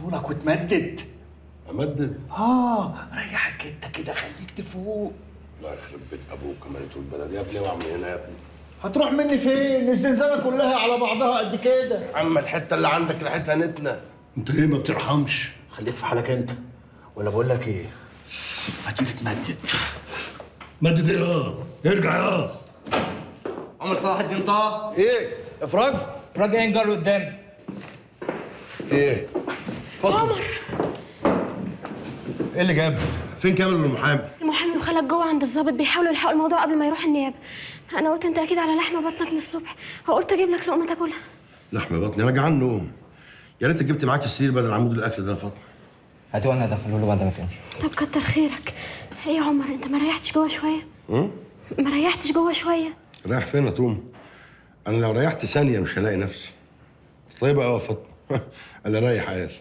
طولك وتمدد. امدد؟ ريحك انت كده، خليك تفوق. الله يخرب بيت ابوك كمان طول البلد يا ابني، اوعى من هنا يا ابني. هتروح مني فين؟ الزنزانه كلها على بعضها قد كده. يا عم الحته اللي عندك ريحتها نتنه. انت ايه ما بترحمش؟ خليك في حالك انت، ولا بقول لك ايه؟ ما تيجي تمدد. مدد ايه؟ ارجع عمر صلاح الدين طه. ايه؟ افراج؟ افراج ايه؟ نجار قدام. في ايه؟ اتفضل. عمر، ايه اللي جابك؟ فين كامل المحامي؟ المحامي وخالك جوه عند الضابط بيحاولوا يلحقوا الموضوع قبل ما يروح النيابه. انا قلت انت اكيد على لحمه بطنك من الصبح، فقلت اجيب لك لقمه تاكلها. لحم بطني؟ انا جعان نوم. يا ريتك جبت معاك السرير بدل عمود الاكل ده يا فاطمه. هاتي وانا هدخله له بعد ما تمشي. طب كتر خيرك. ايه يا عمر، انت ما ريحتش جوه شويه؟ ما ريحتش جوه شويه؟ رايح فين يا توم؟ انا لو ريحت ثانيه مش هلاقي نفسي. طيب يا فاطمه. انا رايح عيال.